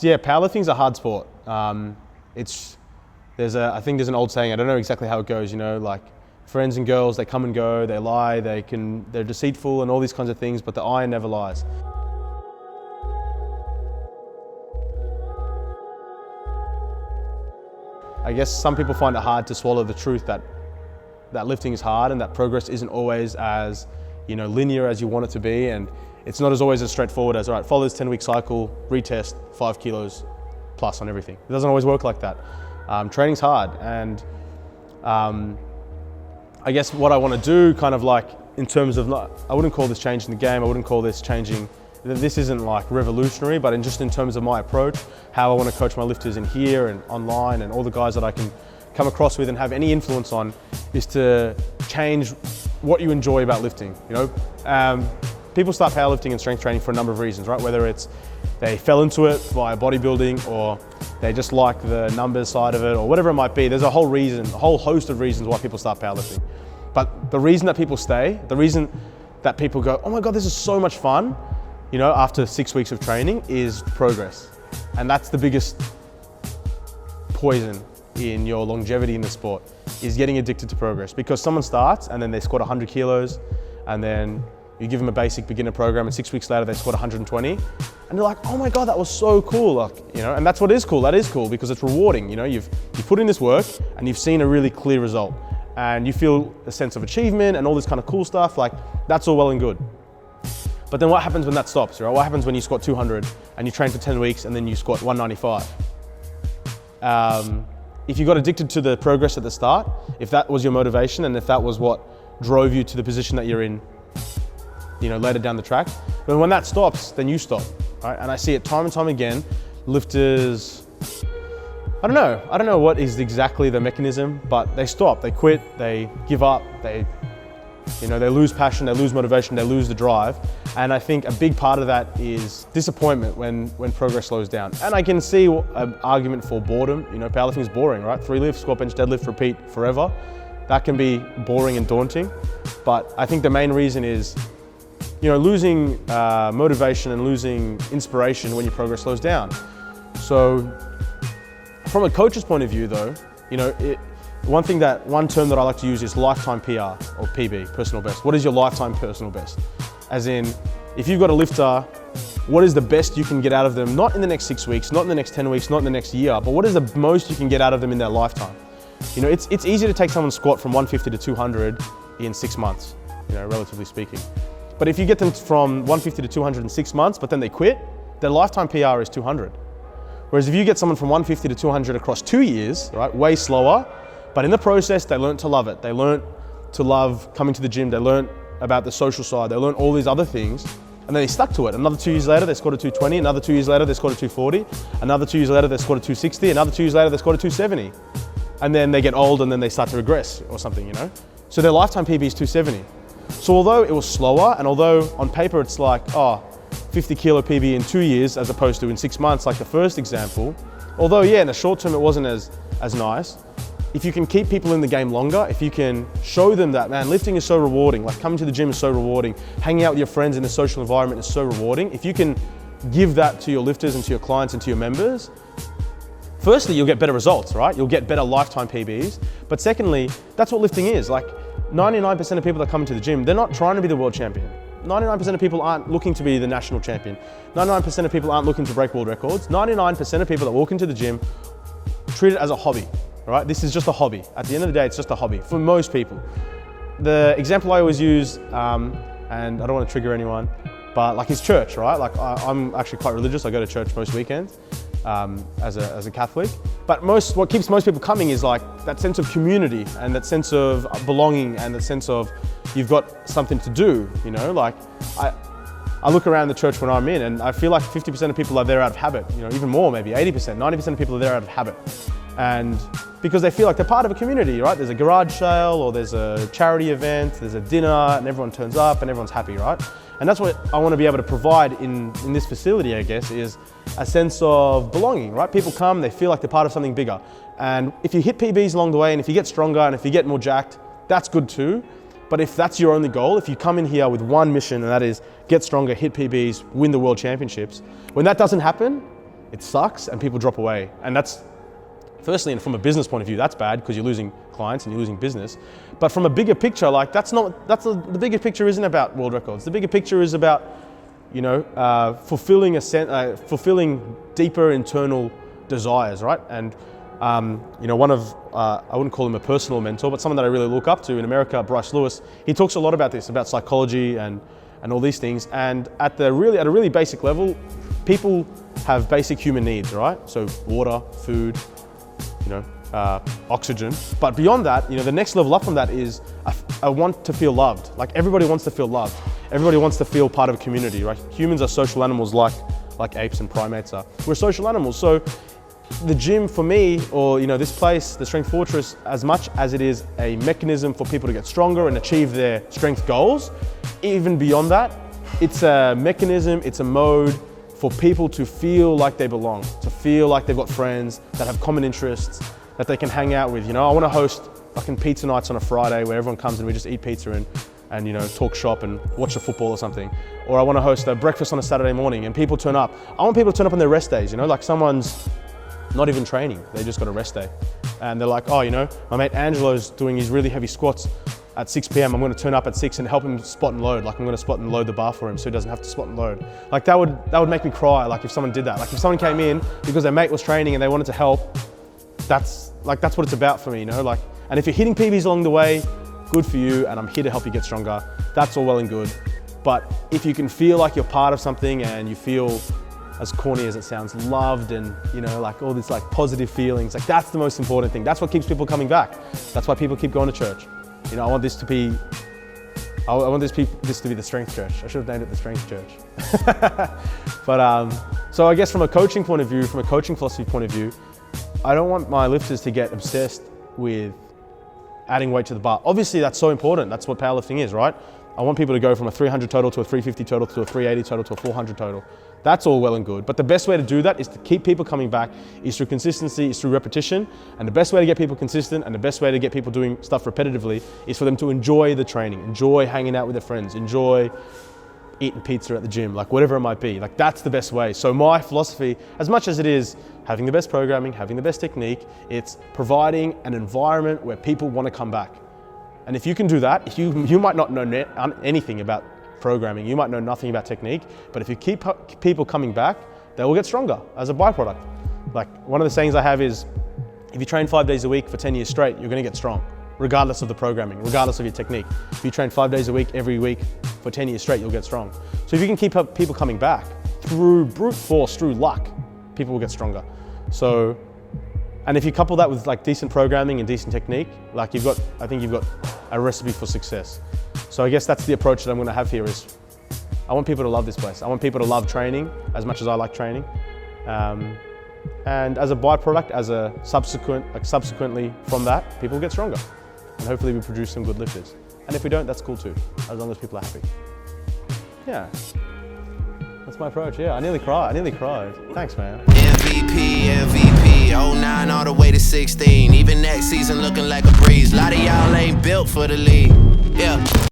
Yeah, powerlifting's a hard sport. I think there's an old saying, I don't know exactly how it goes, like friends and girls, they come and go, they lie, they're deceitful and all these kinds of things, but the iron never lies. I guess some people find it hard to swallow the truth that lifting is hard and that progress isn't always as linear as you want it to be, and it's not always as straightforward as, all right, follow this 10-week cycle, retest 5 kilos plus on everything. It doesn't always work like that. Training's hard, and I guess what I want to do, kind of like in terms of, I wouldn't call this changing the game, I wouldn't call this changing, this isn't like revolutionary, but just in terms of my approach, how I want to coach my lifters in here and online and all the guys that I can come across with and have any influence on, is to change what you enjoy about lifting. People start powerlifting and strength training for a number of reasons, right? Whether it's they fell into it via bodybuilding, or they just like the numbers side of it, or whatever it might be. There's a whole host of reasons why people start powerlifting. But the reason that people stay, the reason that people go, oh my God, this is so much fun, after 6 weeks of training, is progress. And that's the biggest poison in your longevity in the sport, is getting addicted to progress. Because someone starts and then they squat 100 kilos, and then you give them a basic beginner program, and 6 weeks later they squat 120, and they're like, oh my God, that was so cool. And that's what is cool. That is cool because it's rewarding. You've put in this work and you've seen a really clear result, and you feel a sense of achievement and all this kind of cool stuff. Like, that's all well and good. But then what happens when that stops, right? What happens when you squat 200 and you train for 10 weeks and then you squat 195? If you got addicted to the progress at the start, if that was your motivation and if that was what drove you to the position that you're in, later down the track, but when that stops, then you stop, right? And I see it time and time again. Lifters, I don't know what is exactly the mechanism, but they stop, they quit, they give up, they lose passion, they lose motivation, they lose the drive. And I think a big part of that is disappointment when progress slows down. And I can see an argument for boredom. Powerlifting is boring, right? 3 lifts, squat, bench, deadlift, repeat forever. That can be boring and daunting. But I think the main reason is, losing motivation and losing inspiration when your progress slows down. So from a coach's point of view though, one term that I like to use is lifetime PR or PB, personal best. What is your lifetime personal best? As in, if you've got a lifter, what is the best you can get out of them, not in the next 6 weeks, not in the next 10 weeks, not in the next year, but what is the most you can get out of them in their lifetime? It's easy to take someone's squat from 150 to 200 in 6 months, relatively speaking. But if you get them from 150 to 200 in 6 months, but then they quit, their lifetime PR is 200. Whereas if you get someone from 150 to 200 across 2 years, right, way slower, but in the process, they learned to love it. They learned to love coming to the gym. They learned about the social side. They learned all these other things, and then they stuck to it. Another 2 years later, they scored a 220. Another 2 years later, they scored a 240. Another 2 years later, they scored a 260. Another 2 years later, they scored a 270. And then they get old, and then they start to regress or something, So their lifetime PB is 270. So although it was slower, and although on paper it's like, 50 kilo PB in 2 years as opposed to in 6 months, like the first example, although yeah, in the short term it wasn't as nice, if you can keep people in the game longer, if you can show them that, man, lifting is so rewarding, like coming to the gym is so rewarding, hanging out with your friends in a social environment is so rewarding, if you can give that to your lifters and to your clients and to your members, firstly, you'll get better results, right? You'll get better lifetime PBs. But secondly, that's what lifting is. Like 99% of people that come into the gym, they're not trying to be the world champion. 99% of people aren't looking to be the national champion. 99% of people aren't looking to break world records. 99% of people that walk into the gym treat it as a hobby, right? This is just a hobby. At the end of the day, it's just a hobby for most people. The example I always use, and I don't want to trigger anyone, but like is church, right? Like I'm actually quite religious. I go to church most weekends as a Catholic. But what keeps most people coming is like that sense of community and that sense of belonging and the sense of you've got something to do, Like I look around the church when I'm in and I feel like 50% of people are there out of habit, even more, maybe 80%, 90% of people are there out of habit. And because they feel like they're part of a community, right? There's a garage sale or there's a charity event, there's a dinner and everyone turns up and everyone's happy, right? And that's what I want to be able to provide in this facility, I guess, is a sense of belonging, right? People come, they feel like they're part of something bigger. And if you hit PBs along the way and if you get stronger and if you get more jacked, that's good too. But if that's your only goal, if you come in here with one mission and that is get stronger, hit PBs, win the world championships, when that doesn't happen, it sucks and people drop away. And that's, firstly, and from a business point of view, that's bad because you're losing clients and you're losing business. But from a bigger picture, like the bigger picture isn't about world records. The bigger picture is about, fulfilling deeper internal desires, right? And one of, I wouldn't call him a personal mentor, but someone that I really look up to in America, Bryce Lewis, he talks a lot about this, about psychology and all these things. And at a really basic level, people have basic human needs, right? So water, food, oxygen. But beyond that, the next level up from that is I want to feel loved. Like everybody wants to feel loved. Everybody wants to feel part of a community, right? Humans are social animals like apes and primates are. We're social animals. So the gym for me, or this place, the Strength Fortress, as much as it is a mechanism for people to get stronger and achieve their strength goals, even beyond that, it's a mechanism, it's a mode for people to feel like they belong, to feel like they've got friends that have common interests, that they can hang out with. I want to host fucking pizza nights on a Friday where everyone comes and we just eat pizza and talk shop and watch the football or something. Or I want to host a breakfast on a Saturday morning and people turn up. I want people to turn up on their rest days, like someone's not even training, they just got a rest day. And they're like, oh, my mate Angelo's doing his really heavy squats at 6 p.m. I'm going to turn up at 6 and help him spot and load. Like I'm going to spot and load the bar for him so he doesn't have to spot and load. Like that would make me cry, like if someone did that. Like if someone came in because their mate was training and they wanted to help, that's what it's about for me, and if you're hitting PBs along the way, good for you, and I'm here to help you get stronger. That's all well and good. But if you can feel like you're part of something and you feel, as corny as it sounds, loved and all these positive feelings, that's the most important thing. That's what keeps people coming back. That's why people keep going to church. I want this to be the Strength Church. I should have named it the Strength Church. But so I guess from a coaching point of view, from a coaching philosophy point of view, I don't want my lifters to get obsessed with adding weight to the bar. Obviously that's so important. That's what powerlifting is, right? I want people to go from a 300 total to a 350 total to a 380 total to a 400 total. That's all well and good. But the best way to do that is to keep people coming back, is through consistency, is through repetition. And the best way to get people consistent and the best way to get people doing stuff repetitively is for them to enjoy the training, enjoy hanging out with their friends, enjoy eating pizza at the gym, whatever it might be. That's the best way. So my philosophy, as much as it is having the best programming, having the best technique, it's providing an environment where people want to come back. And if you can do that, if you might not know anything about programming, you might know nothing about technique, but if you keep people coming back, they will get stronger as a byproduct. One of the sayings I have is, if you train 5 days a week for 10 years straight, you're going to get strong, regardless of the programming, regardless of your technique. If you train 5 days a week, every week for 10 years straight, you'll get strong. So if you can keep people coming back through brute force, through luck, people will get stronger. So, and if you couple that with decent programming and decent technique, I think you've got a recipe for success. So I guess that's the approach that I'm going to have here is, I want people to love this place. I want people to love training as much as I like training. And as a byproduct, as a subsequently from that, people get stronger. And hopefully we produce some good lifters. And if we don't, that's cool too, as long as people are happy. Yeah. That's my approach, yeah. I nearly cried. Thanks, man. MVP, 09 all the way to 16. Even next season looking like a breeze. A lot of y'all ain't built for the league, yeah.